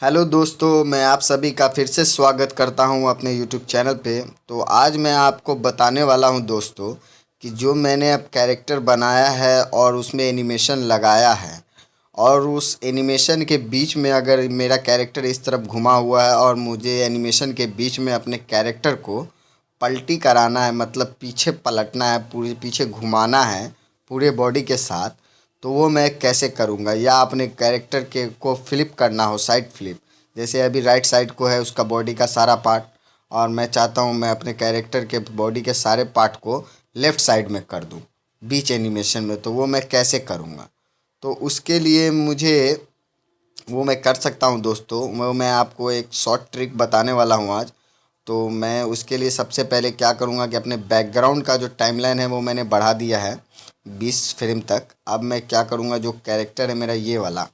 Hello दोस्तों, मैं आप सभी का फिर से स्वागत करता हूं अपने यूट्यूब चैनल पे। तो आज मैं आपको बताने वाला हूं दोस्तों कि जो मैंने अब कैरेक्टर बनाया है और उसमें एनिमेशन लगाया है और उस एनिमेशन के बीच में अगर मेरा कैरेक्टर इस तरफ घुमा हुआ है और मुझे एनिमेशन के बीच में अपने कैरेक्टर को पलटी कराना है, मतलब पीछे पलटना है, पूरे पीछे घुमाना है पूरे बॉडी के साथ, तो वो मैं कैसे करूँगा। या अपने कैरेक्टर के को फ्लिप करना हो, साइड फ्लिप, जैसे अभी राइट साइड को है उसका बॉडी का सारा पार्ट, और मैं चाहता हूँ मैं अपने कैरेक्टर के बॉडी के सारे पार्ट को लेफ़्ट साइड में कर दूँ बीच एनिमेशन में, तो वो मैं कैसे करूँगा। तो उसके लिए मुझे वो मैं कर सकता हूँ दोस्तों। मैं आपको एक शॉर्ट ट्रिक बताने वाला हूँ आज। तो मैं उसके लिए सबसे पहले क्या करूँगा कि अपने बैकग्राउंड का जो टाइमलाइन है वो मैंने बढ़ा दिया है 20 फ्रेम तक। अब मैं क्या करूँगा, जो कैरेक्टर है मेरा ये वाला,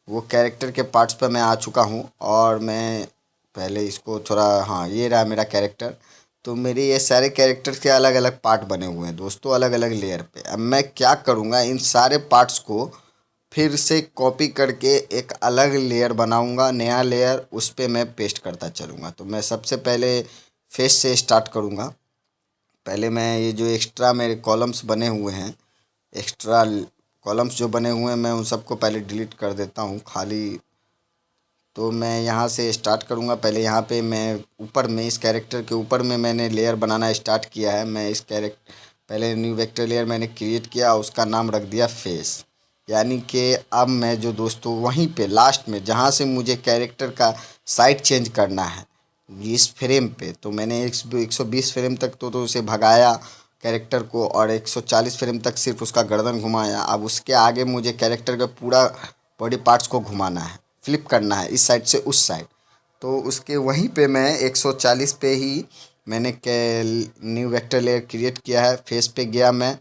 वो कैरेक्टर के पार्ट्स पर मैं आ चुका हूँ और मैं पहले इसको थोड़ा, हाँ ये रहा मेरा कैरेक्टर। तो मेरे ये सारे कैरेक्टर्स के अलग अलग पार्ट बने हुए हैं दोस्तों, अलग अलग लेयर पे। अब मैं क्या करूँगा, इन सारे पार्ट्स को फिर से कॉपी करके एक अलग लेयर बनाऊँगा, नया लेयर, उस पे मैं पेस्ट करता चलूँगा। तो मैं सबसे पहले फेस से स्टार्ट करूँगा। पहले मैं ये जो एक्स्ट्रा मेरे कॉलम्स बने हुए हैं, एक्स्ट्रा कॉलम्स जो बने हुए हैं, मैं उन सबको पहले डिलीट कर देता हूँ खाली। तो मैं यहाँ से स्टार्ट करूँगा। पहले यहाँ पे मैं ऊपर में इस कैरेक्टर के ऊपर में मैंने लेयर बनाना स्टार्ट किया है। मैं इस कैरेक्टर पहले न्यू वेक्टर लेयर मैंने क्रिएट किया, उसका नाम रख दिया फेस। यानी कि अब मैं जो दोस्तों वहीं पे लास्ट में जहाँ से मुझे कैरेक्टर का साइड चेंज करना है इस फ्रेम पे, तो मैंने 120 फ्रेम तक तो उसे भगाया कैरेक्टर को, और 140 फ्रेम तक सिर्फ उसका गर्दन घुमाया। अब उसके आगे मुझे कैरेक्टर का पूरा बॉडी पार्ट्स को घुमाना है, फ्लिप करना है इस साइड से उस साइड। तो उसके वहीं पे मैं 140 पे ही मैंने न्यू वेक्टर लेयर क्रिएट किया है। फेस पे गया मैं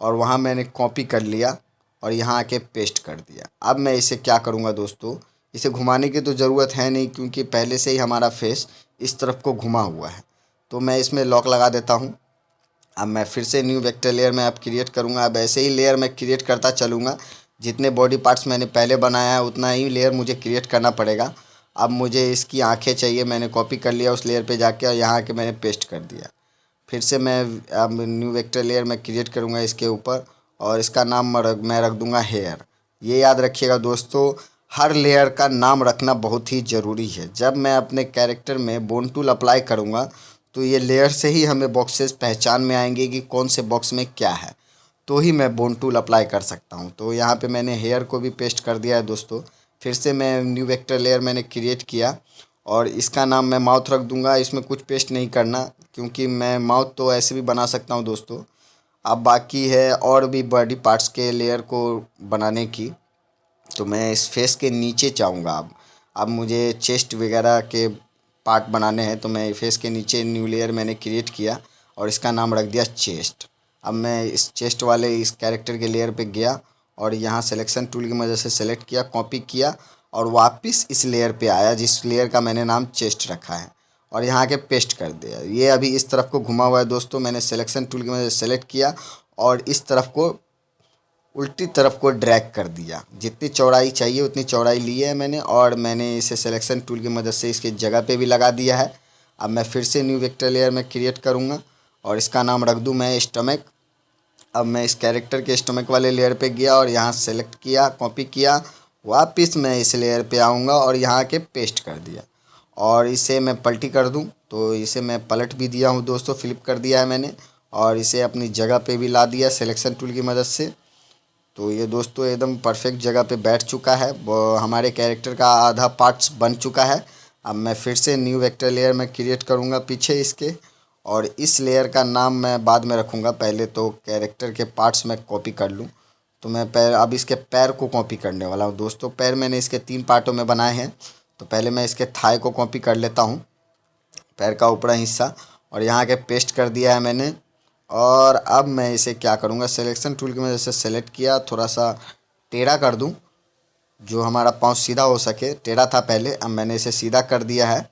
और वहाँ मैंने कॉपी कर लिया और यहाँ आके पेस्ट कर दिया। अब मैं इसे क्या करूँगा दोस्तों, इसे घुमाने की तो ज़रूरत है नहीं क्योंकि पहले से ही हमारा फेस इस तरफ को घुमा हुआ है। तो मैं इसमें लॉक लगा देता हूँ। अब मैं फिर से न्यू वेक्टर लेयर में अब क्रिएट करूँगा। अब ऐसे ही लेयर मैं क्रिएट करता चलूँगा। जितने बॉडी पार्ट्स मैंने पहले बनाया है उतना ही लेयर मुझे क्रिएट करना पड़ेगा। अब मुझे इसकी आंखें चाहिए, मैंने कॉपी कर लिया उस लेयर पे जाके और यहाँ के मैंने पेस्ट कर दिया। फिर से मैं अब न्यू वेक्टर लेयर में क्रिएट करूँगा इसके ऊपर, और इसका नाम मैं रख दूँगा हेयर। ये याद रखिएगा दोस्तों, हर लेयर का नाम रखना बहुत ही ज़रूरी है। जब मैं अपने कैरेक्टर में बोन टूल अप्लाई करूँगा तो ये लेयर से ही हमें बॉक्सेस पहचान में आएंगे कि कौन से बॉक्स में क्या है, तो ही मैं बोन टूल अप्लाई कर सकता हूँ। तो यहाँ पे मैंने हेयर को भी पेस्ट कर दिया है दोस्तों। फिर से मैं न्यू वेक्टर लेयर मैंने क्रिएट किया और इसका नाम मैं माउथ रख दूँगा। इसमें कुछ पेस्ट नहीं करना क्योंकि मैं माउथ तो ऐसे भी बना सकता हूँ दोस्तों। अब बाकी है और भी बॉडी पार्ट्स के लेयर को बनाने की। तो मैं इस फेस के नीचे चाहूँगा। अब मुझे चेस्ट वगैरह के पार्ट बनाने हैं, तो मैं फेस के नीचे न्यू लेयर मैंने क्रिएट किया और इसका नाम रख दिया चेस्ट। अब मैं इस चेस्ट वाले इस कैरेक्टर के लेयर पे गया और यहाँ सिलेक्शन टूल की मदद से सेलेक्ट किया, कॉपी किया और वापस इस लेयर पे आया जिस लेयर का मैंने नाम चेस्ट रखा है, और यहाँ के पेस्ट कर दिया। ये अभी इस तरफ को घुमा हुआ है दोस्तों। मैंने सिलेक्शन टूल की मदद से सेलेक्ट किया और इस तरफ को उल्टी तरफ को ड्रैग कर दिया। जितनी चौड़ाई चाहिए उतनी चौड़ाई ली है मैंने, और मैंने इसे सिलेक्शन टूल की मदद से इसके जगह पे भी लगा दिया है। अब मैं फिर से न्यू वेक्टर लेयर में क्रिएट करूँगा और इसका नाम रख दूँ मैं स्टमक। अब मैं इस कैरेक्टर के स्टमक वाले लेयर पे गया और यहाँ सेलेक्ट किया, कॉपी किया, वापस मैं इस लेयर पे आऊँगा और यहाँ के पेस्ट कर दिया और इसे मैं पलटी कर दूँ। तो इसे मैं पलट भी दिया हूँ दोस्तों, फ्लिप कर दिया है मैंने और इसे अपनी जगह पे भी ला दिया सिलेक्शन टूल की मदद से। तो ये दोस्तों एकदम परफेक्ट जगह पे बैठ चुका है। वो हमारे कैरेक्टर का आधा पार्ट्स बन चुका है। अब मैं फिर से न्यू वेक्टर लेयर में क्रिएट करूँगा पीछे इसके, और इस लेयर का नाम मैं बाद में रखूँगा। पहले तो कैरेक्टर के पार्ट्स मैं कॉपी कर लूँ। तो मैं पैर, अब इसके पैर को कॉपी करने वाला हूँ दोस्तों। पैर मैंने इसके 3 पार्टों में बनाए हैं। तो पहले मैं इसके थाई को कॉपी कर लेता हूँ, पैर का ऊपरी हिस्सा, और यहाँ के पेस्ट कर दिया है मैंने। और अब मैं इसे क्या करूँगा, सिलेक्शन टूल की मदद से सेलेक्ट किया, थोड़ा सा टेढ़ा कर दूँ जो हमारा पाँव सीधा हो सके। टेढ़ा था पहले, अब मैंने इसे सीधा कर दिया है।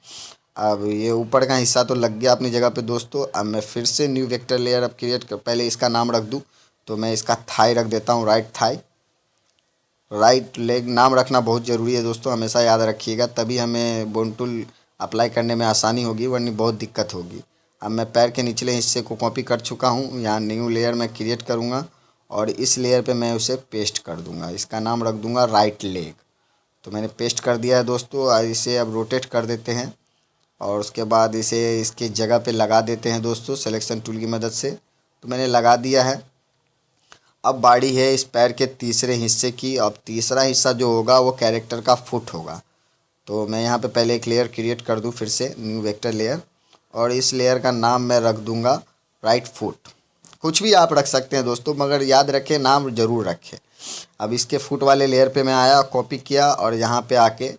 अब ये ऊपर का हिस्सा तो लग गया अपनी जगह पे दोस्तों। अब मैं फिर से न्यू वेक्टर लेयर अब क्रिएट कर, पहले इसका नाम रख दूँ। तो मैं इसका थाई रख देता हूँ, राइट थाई। राइट लेग नाम रखना बहुत ज़रूरी है दोस्तों, हमेशा याद रखिएगा, तभी हमें बोन टूल अप्लाई करने में आसानी होगी, वरना बहुत दिक्कत होगी। अब मैं पैर के निचले हिस्से को कॉपी कर चुका हूँ। यहाँ न्यू लेयर मैं क्रिएट करूँगा और इस लेयर पे मैं उसे पेस्ट कर दूँगा। इसका नाम रख दूँगा राइट लेग। तो मैंने पेस्ट कर दिया है दोस्तों। और इसे अब रोटेट कर देते हैं और उसके बाद इसे इसकी जगह पे लगा देते हैं दोस्तों सिलेक्शन टूल की मदद से। तो मैंने लगा दिया है। अब बारी है इस पैर के तीसरे हिस्से की। अब तीसरा हिस्सा जो होगा वो कैरेक्टर का फुट होगा। तो मैं यहाँ पे पहले एक लेयर क्रिएट कर दूँ, फिर से न्यू वेक्टर लेयर, और इस लेयर का नाम मैं रख दूँगा राइट फुट। कुछ भी आप रख सकते हैं दोस्तों, मगर याद रखें नाम ज़रूर रखें। अब इसके फुट वाले लेयर पे मैं आया, कॉपी किया और यहाँ पे आके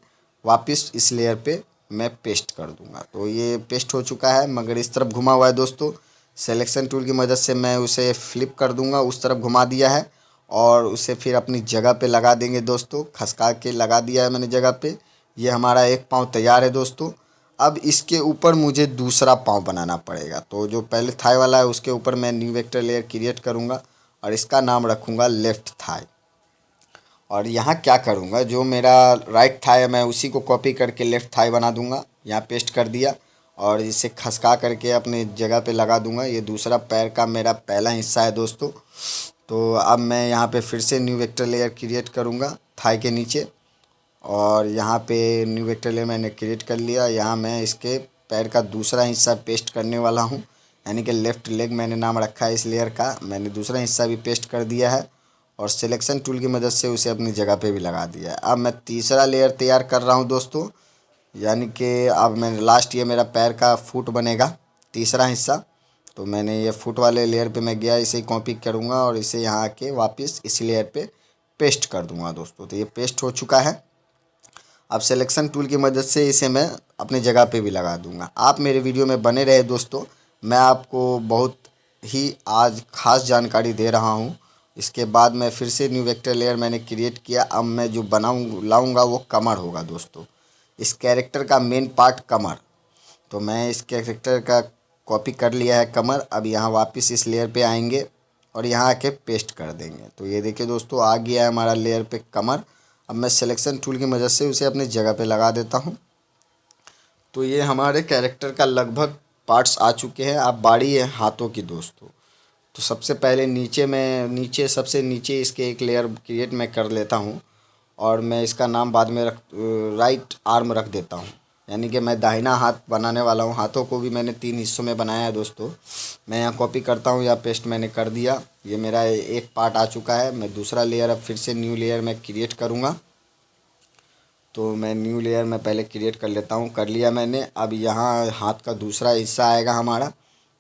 वापस इस लेयर पे मैं पेस्ट कर दूँगा। तो ये पेस्ट हो चुका है, मगर इस तरफ घुमा हुआ है दोस्तों। सिलेक्शन टूल की मदद से मैं उसे फ्लिप कर दूँगा, उस तरफ घुमा दिया है और उसे फिर अपनी जगह पे लगा देंगे दोस्तों। खसका के लगा दिया है मैंने जगह पे। ये हमारा एक पाँव तैयार है दोस्तों। अब इसके ऊपर मुझे दूसरा पाँव बनाना पड़ेगा। तो जो पहले थाई वाला है उसके ऊपर मैं न्यू वेक्टर लेयर क्रिएट करूँगा और इसका नाम रखूँगा लेफ़्ट थाई। और यहाँ क्या करूँगा, जो मेरा राइट थाई है मैं उसी को कॉपी करके लेफ़्ट थाई बना दूँगा। यहाँ पेस्ट कर दिया और इसे खसका करके अपने जगह पे लगा दूँगा। ये दूसरा पैर का मेरा पहला हिस्सा है दोस्तों। तो अब मैं यहाँ पे फिर से न्यू वेक्टर लेयर क्रिएट करूँगा थाई के नीचे, और यहाँ पे न्यू वेक्टर लेयर मैंने क्रिएट कर लिया। यहाँ मैं इसके पैर का दूसरा हिस्सा पेस्ट करने वाला हूँ, यानी कि लेफ़्ट लेग मैंने नाम रखा है इस लेयर का। मैंने दूसरा हिस्सा भी पेस्ट कर दिया है और सिलेक्शन टूल की मदद से उसे अपनी जगह पे भी लगा दिया है। अब मैं तीसरा लेयर तैयार कर रहा हूँ दोस्तों, यानी कि अब मैंने लास्ट ये मेरा पैर का फुट बनेगा तीसरा हिस्सा। तो मैंने ये फुट वाले लेयर पे मैं गया, इसे कॉपी करूँगा और इसे यहाँ आके वापस इसी लेयर पे पेस्ट कर दूँगा दोस्तों। तो ये पेस्ट हो चुका है। अब सिलेक्शन टूल की मदद से इसे मैं अपनी जगह पे भी लगा दूंगा। आप मेरे वीडियो में बने रहे दोस्तों, मैं आपको बहुत ही आज ख़ास जानकारी दे रहा हूँ। इसके बाद मैं फिर से न्यू वेक्टर लेयर मैंने क्रिएट किया। अब मैं जो लाऊंगा वो कमर होगा दोस्तों। इस कैरेक्टर का मेन पार्ट कमर। तो मैं इस कैरेक्टर का कॉपी कर लिया है कमर। अब यहाँ वापस इस लेयर पे आएंगे और यहाँ आके पेस्ट कर देंगे। तो ये देखिए दोस्तों, आ गया है हमारा लेयर पे कमर। अब मैं सिलेक्शन टूल की मदद से उसे अपनी जगह पे लगा देता हूँ। तो ये हमारे कैरेक्टर का लगभग पार्ट्स आ चुके हैं। अब बारी है हाथों की दोस्तों। तो सबसे पहले सबसे नीचे इसके एक लेयर क्रिएट मैं कर लेता हूँ और मैं इसका नाम बाद में राइट आर्म रख देता हूँ, यानी कि मैं दाहिना हाथ बनाने वाला हूँ। हाथों को भी मैंने 3 हिस्सों में बनाया है दोस्तों। मैं यहाँ कॉपी करता हूँ या पेस्ट मैंने कर दिया। ये मेरा एक पार्ट आ चुका है। मैं दूसरा लेयर अब फिर से न्यू लेयर मैं क्रिएट करूँगा। तो मैं न्यू लेयर में पहले क्रिएट कर लेता हूँ, कर लिया मैंने। अब यहाँ हाथ का दूसरा हिस्सा आएगा हमारा।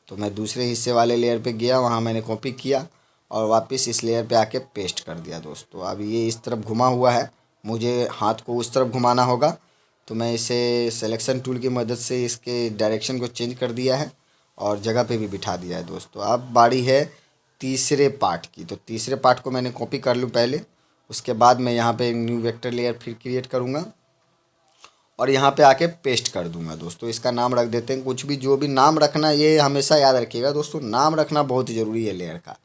तो मैं दूसरे हिस्से वाले लेयर पे गया, वहाँ मैंने कॉपी किया और वापस इस लेयर पे आके पेस्ट कर दिया दोस्तों। अब ये इस तरफ घुमा हुआ है, मुझे हाथ को उस तरफ घुमाना होगा। तो मैं इसे सिलेक्शन टूल की मदद से इसके डायरेक्शन को चेंज कर दिया है और जगह पे भी बिठा दिया है दोस्तों। अब बारी है तीसरे पार्ट की। तो तीसरे पार्ट को मैंने कॉपी कर लूँ पहले, उसके बाद मैं यहाँ पे न्यू वेक्टर लेयर फिर क्रिएट करूँगा और यहाँ पे आके पेस्ट कर दूँगा दोस्तों। इसका नाम रख देते हैं कुछ भी, जो भी नाम रखना ये हमेशा याद रखिएगा दोस्तों, नाम रखना बहुत ज़रूरी है लेयर का।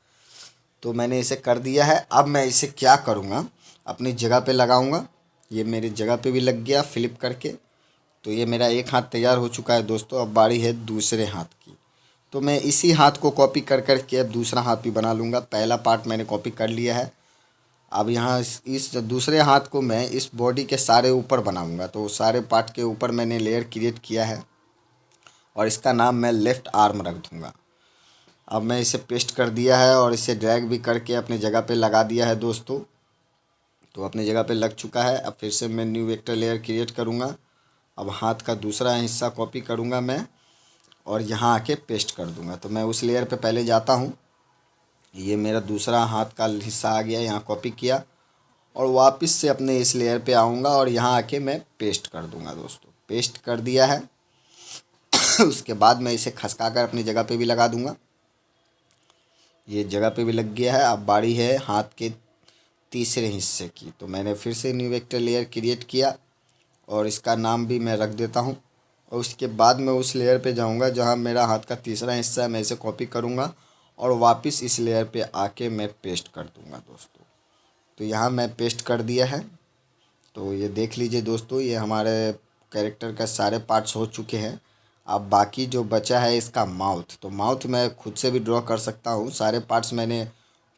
तो मैंने इसे कर दिया है। अब मैं इसे क्या करूँगा, अपनी जगह पे लगाऊँगा। ये मेरी जगह पे भी लग गया फ्लिप करके। तो ये मेरा एक हाथ तैयार हो चुका है दोस्तों। अब बारी है दूसरे हाथ की। तो मैं इसी हाथ को कॉपी कर के अब दूसरा हाथ भी बना लूँगा। पहला पार्ट मैंने कॉपी कर लिया है। अब यहाँ इस दूसरे हाथ को मैं इस बॉडी के सारे ऊपर बनाऊँगा। तो सारे पार्ट के ऊपर मैंने लेयर क्रिएट किया है और इसका नाम मैं लेफ़्ट आर्म रख दूँगा। अब मैं इसे पेस्ट कर दिया है और इसे ड्रैग भी करके अपनी जगह पे लगा दिया है दोस्तों। तो अपनी जगह पे लग चुका है। अब फिर से मैं न्यू वेक्टर लेयर क्रिएट करूँगा। अब हाथ का दूसरा हिस्सा कॉपी करूँगा मैं और यहाँ आके पेस्ट कर दूँगा। तो मैं उस लेयर पे पहले जाता हूँ। ये मेरा दूसरा हाथ का हिस्सा आ गया, यहाँ कॉपी किया और वापस से अपने इस लेयर पे आऊँगा और यहाँ आके मैं पेस्ट कर दूँगा दोस्तों। पेस्ट कर दिया है। उसके बाद मैं इसे खसका कर अपनी जगह पे भी लगा दूँगा। ये जगह पे भी लग गया है। अब बारी है हाथ के तीसरे हिस्से की। तो मैंने फिर से न्यू वेक्टर लेयर क्रिएट किया और इसका नाम भी मैं रख देता हूँ। और उसके बाद मैं उस लेयर पे जाऊँगा जहाँ मेरा हाथ का तीसरा हिस्सा है। मैं इसे कॉपी करूँगा और वापस इस लेयर पे आके मैं पेस्ट कर दूँगा दोस्तों। तो यहाँ मैं पेस्ट कर दिया है। तो ये देख लीजिए दोस्तों, ये हमारे कैरेक्टर का सारे पार्ट्स हो चुके हैं। अब बाकी जो बचा है इसका माउथ, तो माउथ मैं खुद से भी ड्रॉ कर सकता हूँ। सारे पार्ट्स मैंने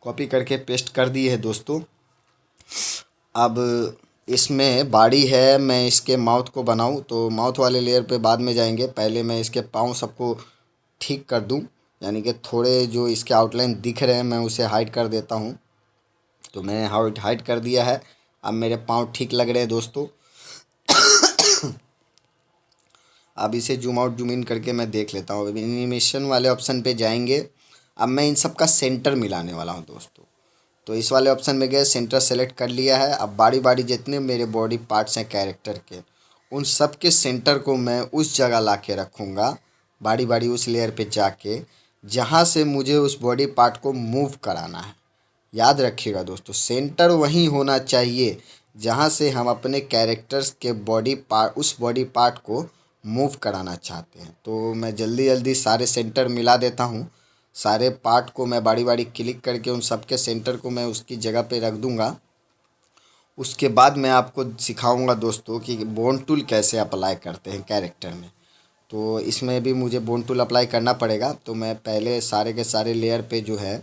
कॉपी करके पेस्ट कर दिए है दोस्तों। अब इसमें बारी है मैं इसके माउथ को बनाऊं, तो माउथ वाले लेयर पे बाद में जाएंगे। पहले मैं इसके पाँव सबको ठीक कर दूं, यानी कि थोड़े जो इसके आउटलाइन दिख रहे हैं मैं उसे हाइड कर देता हूं। तो मैंने हाइड कर दिया है। अब मेरे पाँव ठीक लग रहे हैं दोस्तों। अब इसे जूम आउट जूम इन करके मैं देख लेता हूँ। अब एनिमेशन वाले ऑप्शन पे जाएंगे। अब मैं इन सब का सेंटर मिलाने वाला हूँ दोस्तों। तो इस वाले ऑप्शन में गए, सेंटर सेलेक्ट कर लिया है। अब बारी बारी जितने मेरे बॉडी पार्ट्स हैं कैरेक्टर के, उन सब के सेंटर को मैं उस जगह ला के रखूँगा, बारी बारी उस लेयर पे जाके जहाँ से मुझे उस बॉडी पार्ट को मूव कराना है। याद रखिएगा दोस्तों, सेंटर वहीं होना चाहिए जहाँ से हम अपने कैरेक्टर्स के बॉडी पार्ट, उस बॉडी पार्ट को मूव कराना चाहते हैं। तो मैं जल्दी जल्दी सारे सेंटर मिला देता हूँ। सारे पार्ट को मैं बारी बारी क्लिक करके उन सब के सेंटर को मैं उसकी जगह पे रख दूँगा। उसके बाद मैं आपको सिखाऊंगा दोस्तों कि बोन टूल कैसे अप्लाई करते हैं कैरेक्टर में। तो इसमें भी मुझे बोन टूल अप्लाई करना पड़ेगा। तो मैं पहले सारे के सारे लेयर पे जो है,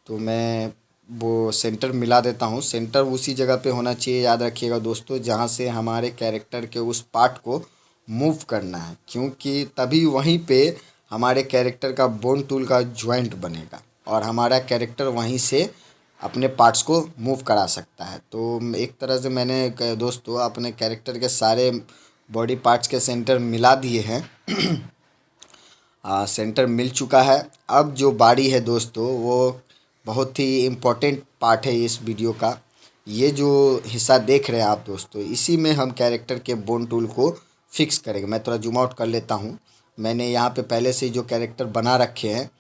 तो मैं वो सेंटर मिला देता हूँ। सेंटर उसी जगह पे होना चाहिए, याद रखिएगा दोस्तों, जहाँ से हमारे कैरेक्टर के उस पार्ट को मूव करना है, क्योंकि तभी वहीं पे हमारे कैरेक्टर का बोन टूल का जॉइंट बनेगा और हमारा कैरेक्टर वहीं से अपने पार्ट्स को मूव करा सकता है। तो एक तरह से मैंने दोस्तों अपने कैरेक्टर के सारे बॉडी पार्ट्स के सेंटर मिला दिए हैं। सेंटर मिल चुका है। अब जो बारी है दोस्तों, वो बहुत ही इम्पोर्टेंट पार्ट है इस वीडियो का। ये जो हिस्सा देख रहे हैं आप दोस्तों, इसी में हम कैरेक्टर के बोन टूल को फिक्स करेंगे। मैं थोड़ा जूम आउट कर लेता हूँ। मैंने यहाँ पे पहले से जो कैरेक्टर बना रखे हैं,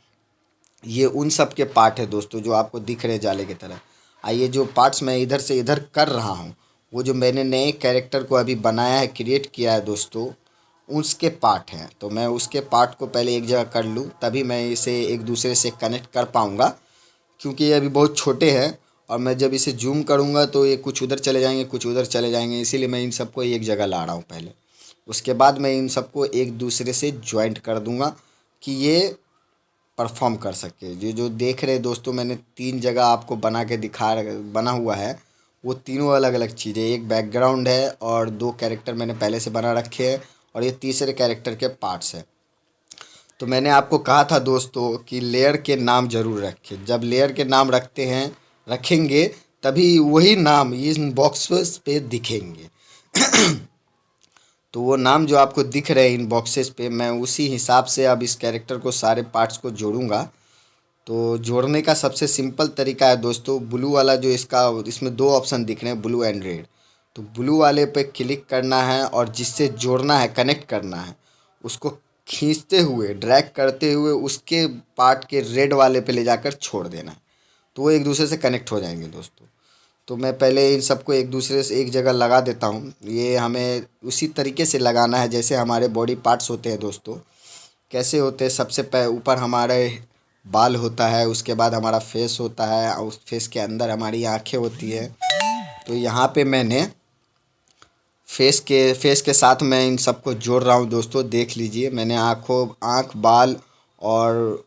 ये उन सब के पार्ट है दोस्तों जो आपको दिख रहे जाले की तरह। आइए, जो पार्ट्स मैं इधर से इधर कर रहा हूँ, वो जो मैंने नए कैरेक्टर को अभी बनाया है, क्रिएट किया है दोस्तों, उसके पार्ट हैं। तो मैं उसके पार्ट को पहले एक जगह कर लूँ, तभी मैं इसे एक दूसरे से कनेक्ट कर पाऊँगा। क्योंकि ये अभी बहुत छोटे हैं और मैं जब इसे जूम करूँगा तो ये कुछ उधर चले जाएंगे, कुछ उधर चले जाएंगे, इसीलिए मैं इन सबको एक जगह ला रहा हूँ पहले। उसके बाद मैं इन सबको एक दूसरे से ज्वाइंट कर दूँगा कि ये परफॉर्म कर सके। जो जो देख रहे दोस्तों, मैंने 3 जगह आपको बना के बना हुआ है, वो तीनों अलग अलग चीज़ें। एक बैकग्राउंड है और 2 कैरेक्टर मैंने पहले से बना रखे हैं और ये तीसरे कैरेक्टर के पार्ट्स हैं। तो मैंने आपको कहा था दोस्तों कि लेयर के नाम ज़रूर रखें। जब लेयर के नाम रखेंगे तभी वही नाम इन बॉक्सेस पे दिखेंगे। तो वो नाम जो आपको दिख रहे हैं इन बॉक्सेस पे, मैं उसी हिसाब से अब इस कैरेक्टर को सारे पार्ट्स को जोड़ूंगा। तो जोड़ने का सबसे सिंपल तरीका है दोस्तों, ब्लू वाला जो इसमें 2 ऑप्शन दिख रहे हैं, ब्लू एंड रेड। तो ब्लू वाले पे क्लिक करना है और जिससे जोड़ना है, कनेक्ट करना है, उसको खींचते हुए, ड्रैग करते हुए उसके पार्ट के रेड वाले पे ले जाकर छोड़ देना है। तो वो एक दूसरे से कनेक्ट हो जाएंगे दोस्तों। तो मैं पहले इन सबको एक दूसरे से एक जगह लगा देता हूँ। ये हमें उसी तरीके से लगाना है जैसे हमारे बॉडी पार्ट्स होते हैं दोस्तों। कैसे होते हैं, सबसे ऊपर हमारे बाल होता है, उसके बाद हमारा फेस होता है और उस फेस के अंदर हमारी आँखें होती है। तो यहाँ पे मैंने फेस के साथ मैं इन सबको जोड़ रहा हूँ दोस्तों। देख लीजिए, मैंने आँख, बाल और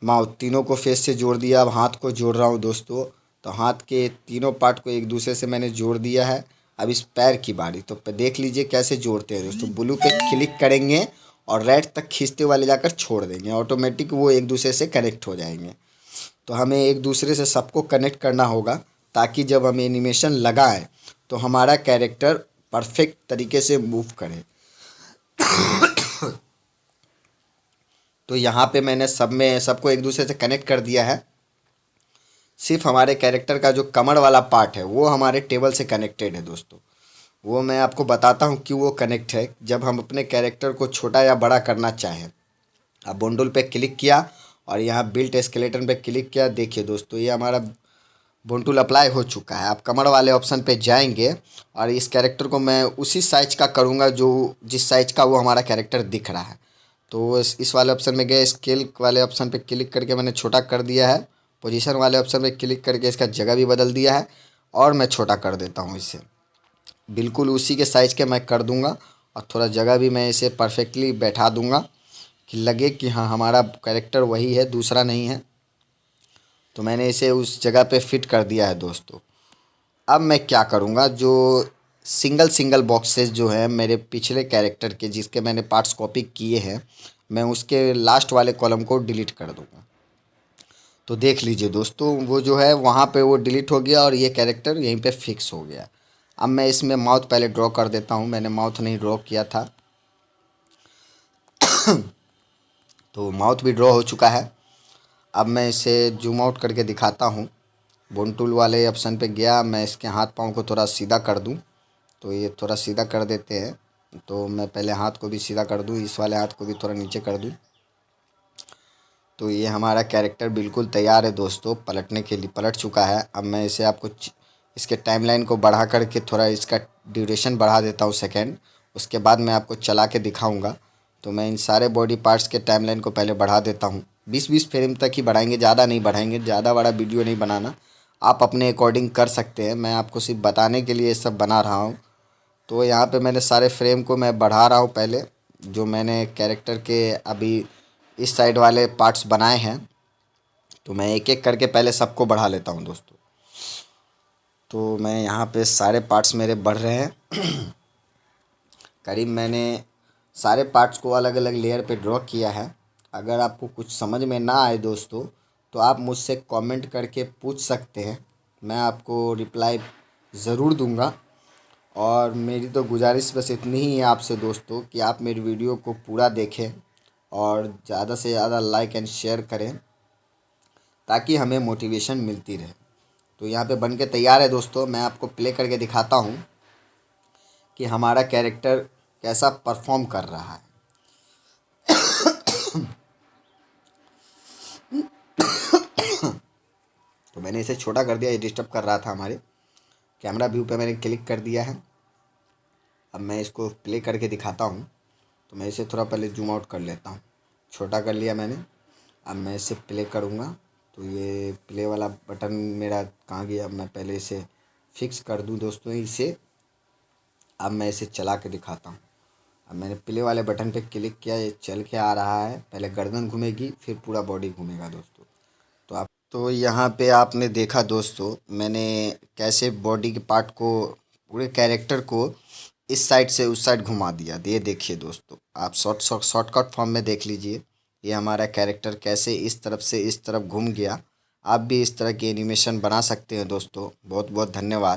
माउथ तीनों को फेस से जोड़ दिया। अब हाथ को जोड़ रहा हूँ दोस्तों। तो हाथ के तीनों पार्ट को एक दूसरे से मैंने जोड़ दिया है। अब इस पैर की बारी, तो देख लीजिए कैसे जोड़ते हैं दोस्तों। ब्लू पे क्लिक करेंगे और रेड तक खींचते वाले जाकर छोड़ देंगे, ऑटोमेटिक वो एक दूसरे से कनेक्ट हो जाएंगे। तो हमें एक दूसरे से सबको कनेक्ट करना होगा ताकि जब हम एनिमेशन लगाएं तो हमारा कैरेक्टर परफेक्ट तरीके से मूव करे। तो यहाँ पे मैंने सबको एक दूसरे से कनेक्ट कर दिया है। सिर्फ हमारे कैरेक्टर का जो कमर वाला पार्ट है वो हमारे टेबल से कनेक्टेड है दोस्तों। वो मैं आपको बताता हूँ कि वो कनेक्ट है। जब हम अपने कैरेक्टर को छोटा या बड़ा करना चाहें, अब बॉन्डल पे क्लिक किया और यहाँ बिल्ट स्केलेटन पे क्लिक किया। देखिए दोस्तों, ये हमारा बोन अप्लाई हो चुका है। आप कमर वाले ऑप्शन पे जाएंगे और इस कैरेक्टर को मैं उसी साइज का करूँगा जो जिस साइज का वो हमारा कैरेक्टर दिख रहा है। तो इस वाले ऑप्शन में गए, स्केल वाले ऑप्शन पे क्लिक करके मैंने छोटा कर दिया है पोजीशन वाले ऑप्शन में क्लिक करके इसका जगह भी बदल दिया है और मैं छोटा कर देता हूँ इसे। बिल्कुल उसी के साइज़ के मैं कर दूँगा और थोड़ा जगह भी मैं इसे परफेक्टली बैठा दूँगा कि लगे कि हाँ हमारा कैरेक्टर वही है, दूसरा नहीं है। तो मैंने इसे उस जगह पे फिट कर दिया है दोस्तों। अब मैं क्या करूँगा, जो सिंगल सिंगल बॉक्सेस जो हैं मेरे पिछले कैरेक्टर के जिसके मैंने पार्ट्स कॉपी किए हैं, मैं उसके लास्ट वाले कॉलम को डिलीट कर दूँगा। तो देख लीजिए दोस्तों, वो जो है वहाँ पे वो डिलीट हो गया और ये कैरेक्टर यहीं पे फिक्स हो गया। अब मैं इसमें माउथ पहले ड्रॉ कर देता हूँ, मैंने माउथ नहीं ड्रॉ किया था। तो माउथ भी ड्रॉ हो चुका है। अब मैं इसे जूम आउट करके दिखाता हूँ। बोन टूल वाले ऑप्शन पे गया, मैं इसके हाथ पाँव को थोड़ा सीधा कर दूँ। तो ये थोड़ा सीधा कर देते हैं। तो मैं पहले हाथ को भी सीधा कर दूँ, इस वाले हाथ को भी थोड़ा नीचे कर दूँ। तो ये हमारा कैरेक्टर बिल्कुल तैयार है दोस्तों, पलटने के लिए पलट चुका है। अब मैं इसे आपको इसके टाइमलाइन को बढ़ा करके थोड़ा इसका ड्यूरेशन बढ़ा देता हूँ सेकंड, उसके बाद मैं आपको चला के दिखाऊंगा। तो मैं इन सारे बॉडी पार्ट्स के टाइमलाइन को पहले बढ़ा देता हूँ, 20-20 फ्रेम तक ही बढ़ाएंगे, ज़्यादा नहीं बढ़ाएंगे, ज़्यादा बड़ा वीडियो नहीं बनाना। आप अपने अकॉर्डिंग कर सकते हैं, मैं आपको सिर्फ बताने के लिए सब बना रहा हूँ। तो यहाँ पे मैंने सारे फ्रेम को मैं बढ़ा रहा हूँ पहले, जो मैंने कैरेक्टर के अभी इस साइड वाले पार्ट्स बनाए हैं। तो मैं एक एक करके पहले सबको बढ़ा लेता हूँ दोस्तों। तो मैं यहाँ पे सारे पार्ट्स मेरे बढ़ रहे हैं। करीब मैंने सारे पार्ट्स को अलग अलग लेयर पे ड्रॉ किया है। अगर आपको कुछ समझ में ना आए दोस्तों तो आप मुझसे कमेंट करके पूछ सकते हैं, मैं आपको रिप्लाई ज़रूर दूंगा। और मेरी तो गुजारिश बस इतनी ही है आपसे दोस्तों कि आप मेरी वीडियो को पूरा देखें और ज़्यादा से ज़्यादा लाइक एंड शेयर करें ताकि हमें मोटिवेशन मिलती रहे। तो यहाँ पे बन के तैयार है दोस्तों, मैं आपको प्ले करके दिखाता हूँ कि हमारा कैरेक्टर कैसा परफॉर्म कर रहा है। तो मैंने इसे छोटा कर दिया, ये डिस्टर्ब कर रहा था हमारे कैमरा व्यू पे, मैंने क्लिक कर दिया है। अब मैं इसको प्ले करके दिखाता हूँ। तो मैं इसे थोड़ा पहले जूम आउट कर लेता हूँ, छोटा कर लिया मैंने। अब मैं इसे प्ले करूँगा। तो ये प्ले वाला बटन मेरा कहाँ गया, अब मैं पहले इसे फिक्स कर दूँ दोस्तों इसे। अब मैं इसे चला के दिखाता हूँ। अब मैंने प्ले वाले बटन पे क्लिक किया, ये चल के आ रहा है। पहले गर्दन घूमेगी फिर पूरा बॉडी घूमेगा दोस्तों। तो यहाँ पे आपने देखा दोस्तों मैंने कैसे बॉडी के पार्ट को, पूरे कैरेक्टर को इस साइड से उस साइड घुमा दिया। ये देखिए दोस्तों, आप शॉर्टकट फॉर्म में देख लीजिए ये हमारा कैरेक्टर कैसे इस तरफ से इस तरफ घूम गया। आप भी इस तरह की एनिमेशन बना सकते हैं दोस्तों। बहुत बहुत धन्यवाद।